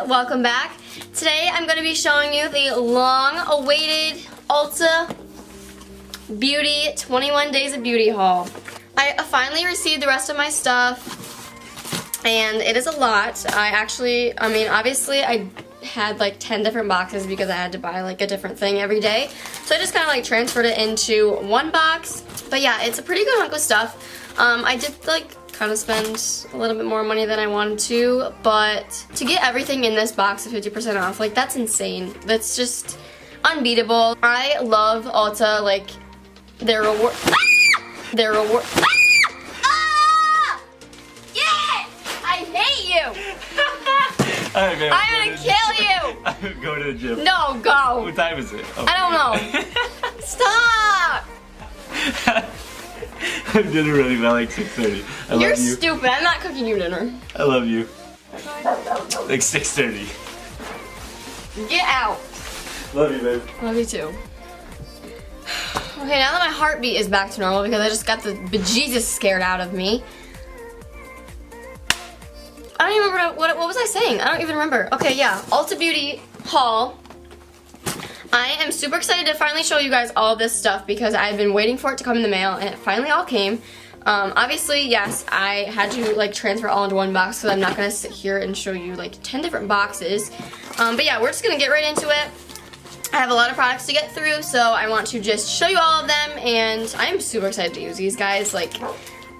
welcome back. Today I'm going to be showing you the long-awaited Ulta Beauty 21 Days of Beauty haul. I finally received the rest of my stuff, and it is a lot. Obviously I had like 10 different boxes because I had to buy like a different thing every day. So I just kind of like transferred it into one box. But yeah, it's a pretty good hunk of stuff. I did like kind of spend a little bit more money than I wanted to, but to get everything in this box at 50% off, like that's insane. That's just unbeatable. I love Ulta, like their reward. Their reward. Yeah! I hate you! Alright, man, I'm gonna kill you! I'm going to the gym. No, go! What time is it? Oh. I don't know. Stop! I'm dinner ready by like 6:30. I love you. You're stupid. I'm not cooking you dinner. I love you. Like 6:30. Get out. Love you, babe. Love you too. Okay, now that my heartbeat is back to normal because I just got the bejesus scared out of me. I don't even remember what was I saying? I don't even remember. Okay, yeah, Ulta Beauty haul. I am super excited to finally show you guys all of this stuff because I've been waiting for it to come in the mail, and it finally all came. Obviously, yes, I had to like transfer all into one box because I'm not going to sit here and show you like 10 different boxes. But yeah, we're just going to get right into it. I have a lot of products to get through, so I want to just show you all of them, and I'm super excited to use these, guys. Like,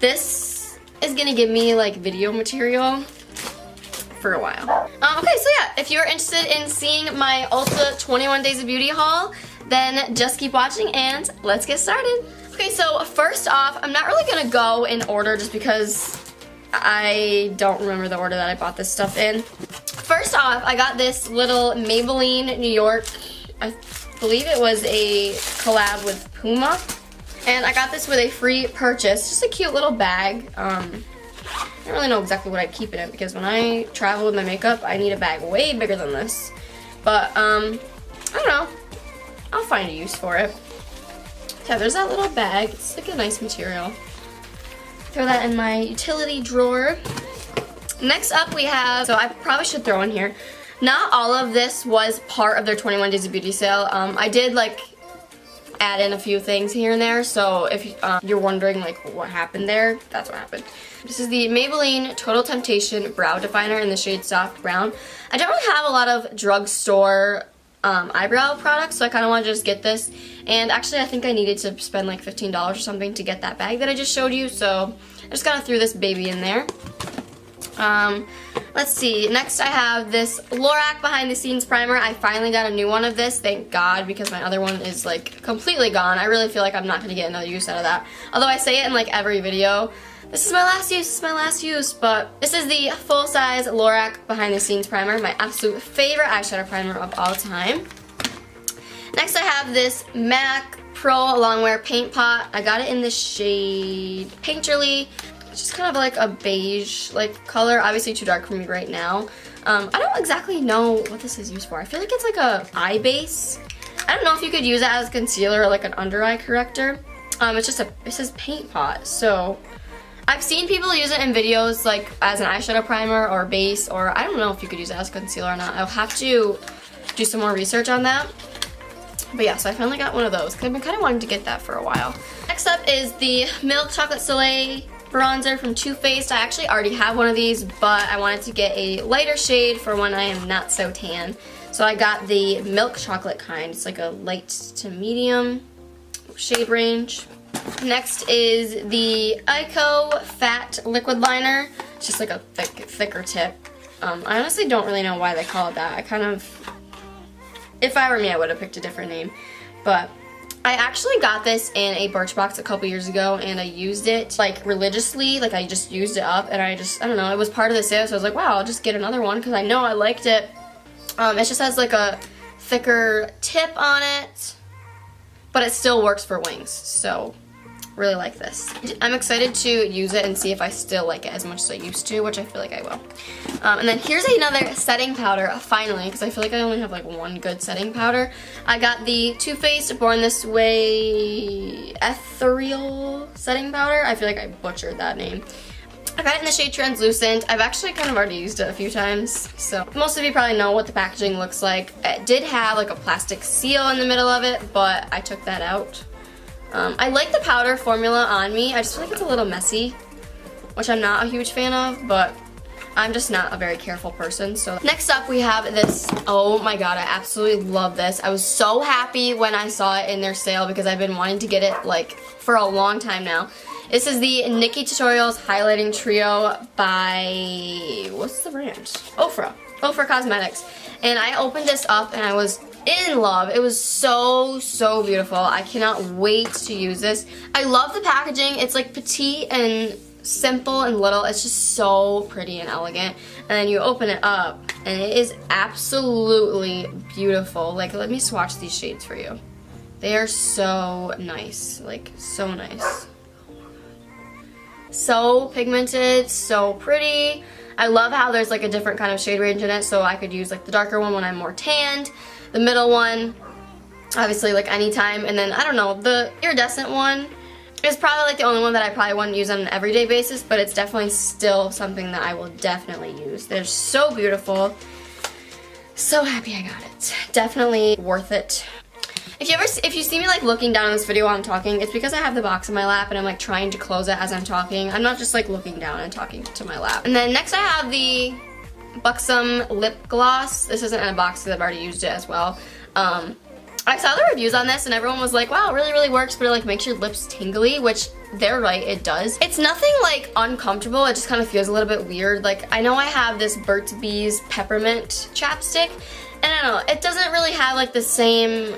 this is going to give me like video material for a while. Okay, so yeah, if you're interested in seeing my Ulta 21 Days of Beauty haul, then just keep watching and let's get started. Okay, so first off, I'm not really gonna go in order just because I don't remember the order that I bought this stuff in. First off, I got this little Maybelline New York, I believe it was a collab with Pura, and I got this with a free purchase, just a cute little bag. I don't really know exactly what I'd keep in it because when I travel with my makeup, I need a bag way bigger than this. But, I don't know. I'll find a use for it. Yeah, there's that little bag. It's like a nice material. Throw that in my utility drawer. Next up we have, so I probably should throw in here, not all of this was part of their 21 Days of Beauty sale. I did like add in a few things here and there, so if you're wondering like what happened there, that's what happened. This is the Maybelline Total Temptation Brow Definer in the shade Soft Brown. I don't really have a lot of drugstore eyebrow products, so I kind of want to just get this. And actually, I think I needed to spend like $15 or something to get that bag that I just showed you, so I just kind of threw this baby in there. Let's see, next I have this Lorac Behind the Scenes Primer. I finally got a new one of this, thank God, because my other one is like completely gone. I really feel like I'm not going to get another use out of that. Although I say it in like every video, this is my last use, this is my last use, but this is the full-size Lorac Behind the Scenes Primer, my absolute favorite eyeshadow primer of all time. Next I have this MAC Pro Longwear Paint Pot. I got it in the shade Painterly. It's just kind of like a beige like color, obviously too dark for me right now. I don't exactly know what this is used for. I feel like it's like a eye base. I don't know if you could use it as a concealer or like an under eye corrector. It's just it says Paint Pot, so I've seen people use it in videos like as an eyeshadow primer or base, or I don't know if you could use it as concealer or not. I'll have to do some more research on that. But yeah, so I finally got one of those because I've been kind of wanting to get that for a while. Next up is the Milk Chocolate Soleil bronzer from Too Faced. I actually already have one of these, but I wanted to get a lighter shade for when I am not so tan. So I got the milk chocolate kind. It's like a light to medium shade range. Next is the Ico Fat Liquid Liner. It's just like a thicker tip. I honestly don't really know why they call it that. If I were me, I would have picked a different name. But I actually got this in a Birchbox a couple years ago, and I used it like religiously. Like I just used it up, and I don't know, it was part of the sale, so I was like, wow, I'll just get another one because I know I liked it. It just has like a thicker tip on it, but it still works for wings, so really like this. I'm excited to use it and see if I still like it as much as I used to, which I feel like I will. And then here's another setting powder, finally, because I feel like I only have like one good setting powder. I got the Too Faced Born This Way Ethereal setting powder. I feel like I butchered that name. I got it in the shade Translucent. I've actually kind of already used it a few times, so most of you probably know what the packaging looks like. It did have like a plastic seal in the middle of it, but I took that out. I like the powder formula on me. I just feel like it's a little messy, which I'm not a huge fan of, but I'm just not a very careful person. So next up we have this. Oh my god, I absolutely love this. I was so happy when I saw it in their sale because I've been wanting to get it like for a long time now. This is the Nikki Tutorials Highlighting Trio by, what's the brand? Ofra Cosmetics. And I opened this up and I was in love. It was so, so beautiful. I cannot wait to use this. I love the packaging. It's like petite and simple and little. It's just so pretty and elegant. And then you open it up and it is absolutely beautiful. Like, let me swatch these shades for you. They are so nice. Like, so nice. So pigmented, so pretty. I love how there's like a different kind of shade range in it, so I could use like the darker one when I'm more tanned, the middle one, obviously like anytime, and then I don't know, the iridescent one is probably like the only one that I probably wouldn't use on an everyday basis, but it's definitely still something that I will definitely use. They're so beautiful. So happy I got it. Definitely worth it. If you see me like looking down on this video while I'm talking, it's because I have the box in my lap and I'm like trying to close it as I'm talking. I'm not just like looking down and talking to my lap. And then next I have the Buxom Lip Gloss. This isn't in a box because I've already used it as well. I saw the reviews on this and everyone was like, wow, it really, really works, but it like makes your lips tingly, which they're right, it does. It's nothing like uncomfortable, it just kind of feels a little bit weird. Like, I know I have this Burt's Bees Peppermint chapstick, and I don't know, it doesn't really have like the same,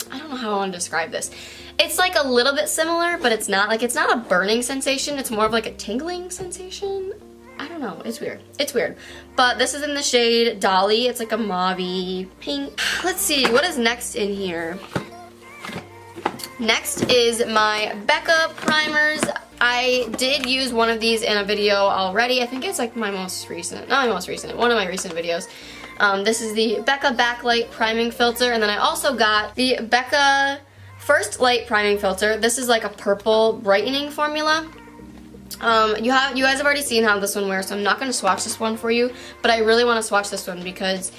I don't know how I want to describe this. It's like a little bit similar, but it's not. Like, it's not a burning sensation, it's more of like a tingling sensation. I don't know, it's weird. It's weird. But this is in the shade Dolly. It's like a mauve-y pink. Let's see, what is next in here? Next is my Becca primers. I did use one of these in a video already. I think it's like my most recent, not my most recent, one of my recent videos. This is the Becca Backlight Priming Filter, and then I also got the Becca First Light Priming Filter. This is like a purple brightening formula. You guys have already seen how this one wears, so I'm not going to swatch this one for you, but I really want to swatch this one because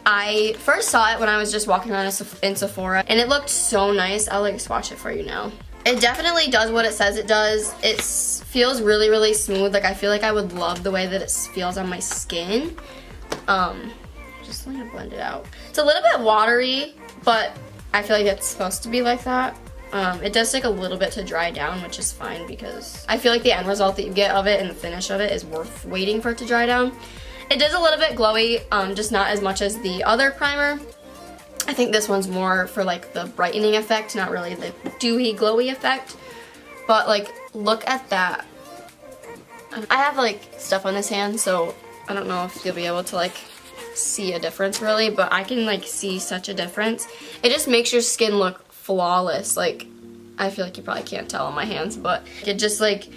I first saw it when I was just walking around in Sephora, and it looked so nice. I'll like swatch it for you now. It definitely does what it says it does. It feels really, really smooth. Like, I feel like I would love the way that it feels on my skin. Just let me blend it out. It's a little bit watery, but I feel like it's supposed to be like that. It does take a little bit to dry down, which is fine because I feel like the end result that you get of it and the finish of it is worth waiting for it to dry down. It does a little bit glowy, just not as much as the other primer. I think this one's more for like the brightening effect, not really the dewy, glowy effect. But like, look at that. I have like stuff on this hand, so I don't know if you'll be able to like see a difference really, but I can like see such a difference. It just makes your skin look flawless. Like, I feel like you probably can't tell on my hands, but it just like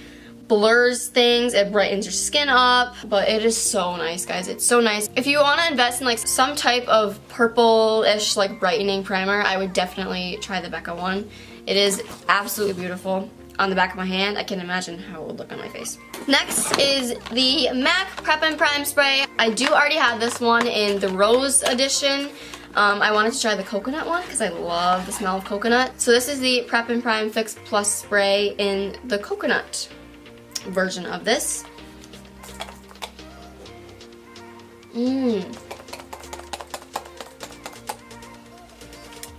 blurs things, it brightens your skin up, but it is so nice, guys. It's so nice. If you want to invest in like some type of purple-ish like brightening primer, I would definitely try the Becca one. It is absolutely beautiful on the back of my hand. I can imagine how it would look on my face. Next is the MAC Prep and Prime Spray. I do already have this one in the Rose edition. I wanted to try the coconut one because I love the smell of coconut. So this is the Prep and Prime Fix Plus Spray in the coconut version of this.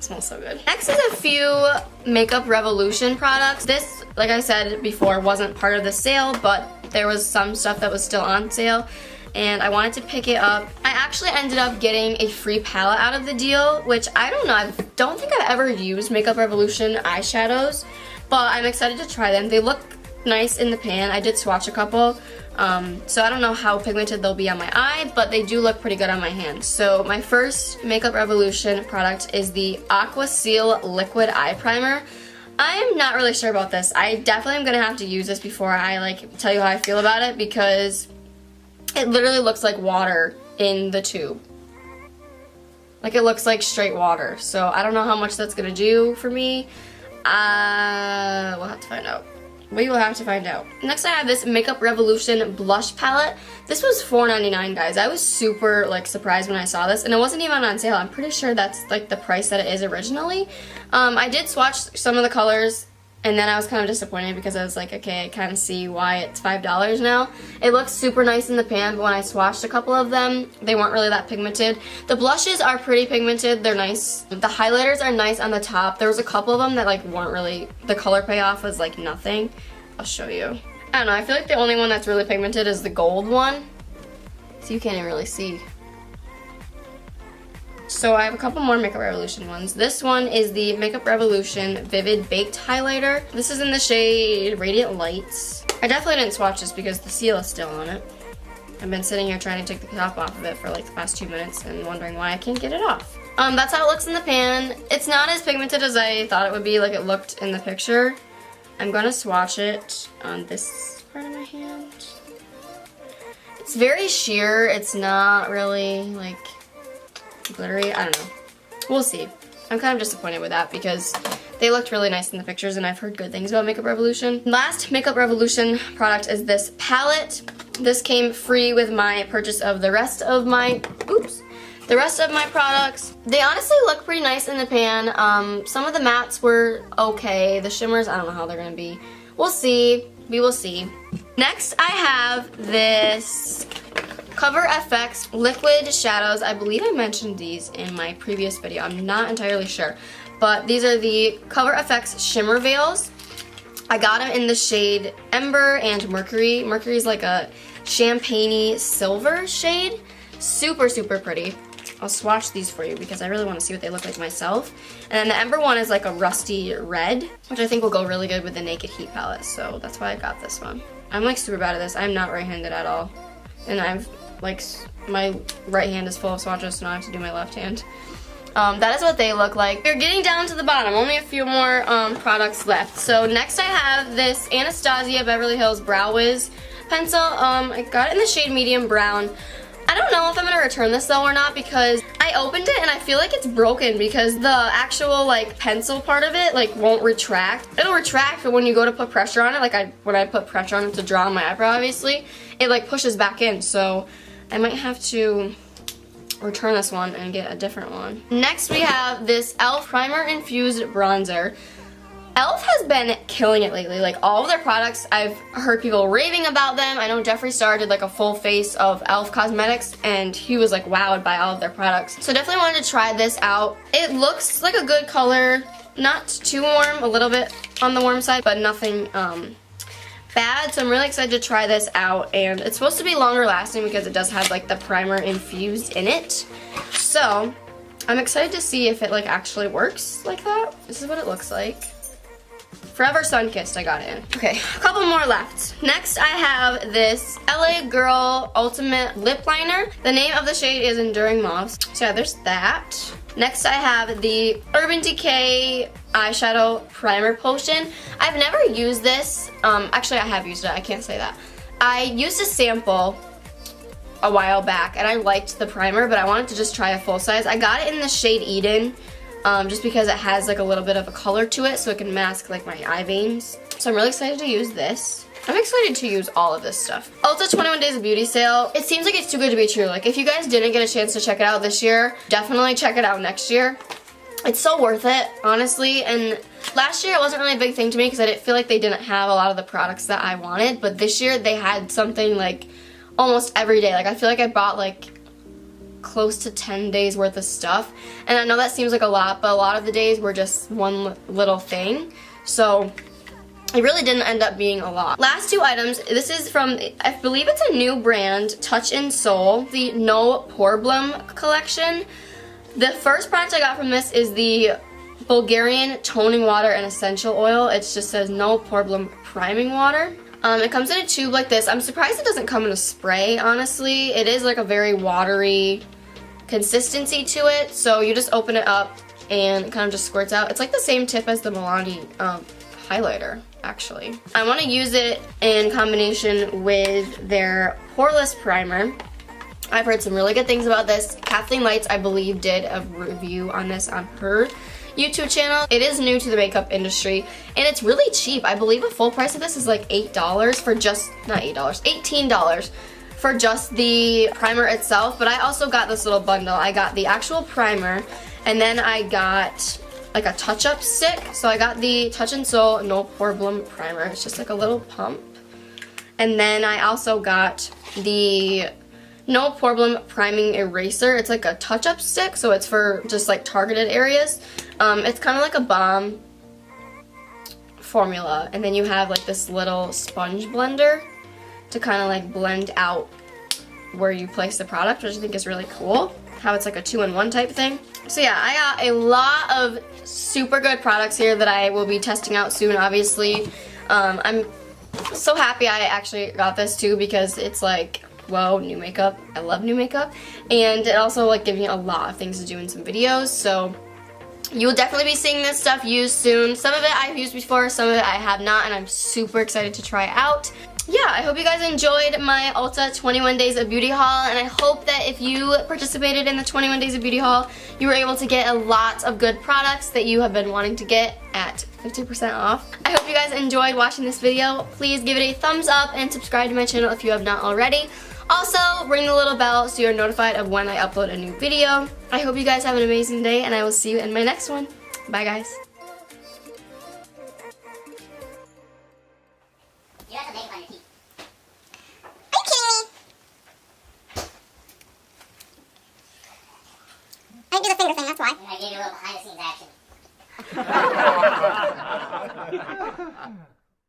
Smells so good. Next is a few Makeup Revolution products. This, like I said before, wasn't part of the sale, but there was some stuff that was still on sale, and I wanted to pick it up. I actually ended up getting a free palette out of the deal, which I don't know, I don't think I've ever used Makeup Revolution eyeshadows, but I'm excited to try them. They look nice in the pan. I did swatch a couple, so I don't know how pigmented they'll be on my eye, but they do look pretty good on my hand. So my first Makeup Revolution product is the Aqua Seal Liquid Eye Primer. I'm not really sure about this. I definitely am gonna have to use this before I like tell you how I feel about it, because it literally looks like water in the tube. Like, it looks like straight water. So I don't know how much that's gonna do for me. We'll have to find out. We will have to find out. Next I have this Makeup Revolution blush palette. This was $4.99, guys. I was super like surprised when I saw this, and it wasn't even on sale. I'm pretty sure that's like the price that it is originally. I did swatch some of the colors, and then I was kind of disappointed because I was like, okay, I kind of see why it's $5 now. It looks super nice in the pan, but when I swatched a couple of them, they weren't really that pigmented. The blushes are pretty pigmented. They're nice. The highlighters are nice on the top. There was a couple of them that like weren't really, the color payoff was like nothing. I'll show you. I don't know, I feel like the only one that's really pigmented is the gold one. So you can't even really see. So I have a couple more Makeup Revolution ones. This one is the Makeup Revolution Vivid Baked Highlighter. This is in the shade Radiant Lights. I definitely didn't swatch this because the seal is still on it. I've been sitting here trying to take the top off of it for like the past 2 minutes and wondering why I can't get it off. That's how it looks in the pan. It's not as pigmented as I thought it would be, like it looked in the picture. I'm gonna swatch it on this part of my hand. It's very sheer. It's not really like glittery. I don't know. We'll see. I'm kind of disappointed with that because they looked really nice in the pictures and I've heard good things about Makeup Revolution. Last Makeup Revolution product is this palette. This came free with my purchase of the rest of my, the rest of my products. They honestly look pretty nice in the pan. Some of the mattes were okay. The shimmers, I don't know how they're gonna be. We'll see. We will see. Next, I have this Cover FX Liquid Shadows. I believe I mentioned these in my previous video. I'm not entirely sure. But these are the Cover FX Shimmer Veils. I got them in the shade Ember and Mercury. Mercury is like a champagne-y silver shade. Super, super pretty. I'll swatch these for you because I really want to see what they look like myself. And then the Ember one is like a rusty red, which I think will go really good with the Naked Heat palette. So that's why I got this one. I'm like super bad at this. I'm not right-handed at all. And I've like, my right hand is full of swatches, so now I have to do my left hand. That is what they look like. We're getting down to the bottom. Only a few more products left. So next I have this Anastasia Beverly Hills Brow Wiz pencil. I got it in the shade Medium Brown. I don't know if I'm gonna return this though or not because I opened it and I feel like it's broken because the actual like pencil part of it like won't retract. It'll retract, but when you go to put pressure on it, like when I put pressure on it to draw on my eyebrow, obviously, it like pushes back in. So I might have to return this one and get a different one. Next we have this e.l.f. Primer Infused Bronzer. e.l.f. has been killing it lately. Like all of their products, I've heard people raving about them. I know Jeffree Star did like a full face of e.l.f. cosmetics and he was like wowed by all of their products. So definitely wanted to try this out. It looks like a good color. Not too warm, a little bit on the warm side, but nothing bad. So I'm really excited to try this out, and it's supposed to be longer lasting because it does have like the primer infused in it. So I'm excited to see if it like actually works like that. This is what it looks like. Forever Sun-Kissed, I got it in. Okay, a couple more left. Next I have this LA Girl Ultimate Lip Liner. The name of the shade is Enduring Mauves. So yeah, there's that. Next I have the Urban Decay Eyeshadow Primer Potion. I've never used this. Actually I have used it, I can't say that. I used a sample a while back and I liked the primer, but I wanted to just try a full size. I got it in the shade Eden. Just because it has like a little bit of a color to it so it can mask like my eye veins. So I'm really excited to use this. I'm excited to use all of this stuff. Ulta 21 Days of Beauty sale. It seems like it's too good to be true. Like if you guys didn't get a chance to check it out this year, definitely check it out next year. It's so worth it, honestly. And last year it wasn't really a big thing to me because I didn't feel like they didn't have a lot of the products that I wanted. But this year they had something like almost every day. Like I feel like I bought like close to 10 days worth of stuff, and I know that seems like a lot, but a lot of the days were just one little thing, so it really didn't end up being a lot. Last two items, this is from, I believe it's a new brand, Touch in Soul, the No Problem collection. The first product I got from this is the Bulgarian Toning Water and Essential Oil. It just says No Problem Priming Water. It comes in a tube like this. I'm surprised it doesn't come in a spray, honestly. It is like a very watery consistency to it, so you just open it up and it kind of just squirts out. It's like the same tip as the Milani highlighter, actually. I want to use it in combination with their Poreless Primer. I've heard some really good things about this. Kathleen Lights, I believe, did a review on this on her YouTube channel. It is new to the makeup industry, and it's really cheap. I believe the full price of this is like $8 for just, not $8, $18 for just the primer itself. But I also got this little bundle. I got the actual primer, and then I got like a touch-up stick. So I got the Touch in Sol No Problem Primer. It's just like a little pump. And then I also got the No Problem Priming Eraser. It's like a touch-up stick, so it's for just like targeted areas. It's kind of like a balm formula. And then you have like this little sponge blender to kind of like blend out where you place the product, which I think is really cool. How it's like a 2-in-1 type thing. So yeah, I got a lot of super good products here that I will be testing out soon, obviously. I'm so happy I actually got this too, because it's like, whoa, new makeup. I love new makeup. And it also like gives me a lot of things to do in some videos, so you will definitely be seeing this stuff used soon. Some of it I've used before, some of it I have not, and I'm super excited to try out. Yeah, I hope you guys enjoyed my Ulta 21 Days of Beauty haul, and I hope that if you participated in the 21 Days of Beauty haul, you were able to get a lot of good products that you have been wanting to get at 50% off. I hope you guys enjoyed watching this video. Please give it a thumbs up and subscribe to my channel if you have not already. Also, ring the little bell so you're notified of when I upload a new video. I hope you guys have an amazing day, and I will see you in my next one. Bye, guys. You have to make it on your teeth. Are you kidding me? I do the finger thing, that's why. I gave you a little behind the scenes action.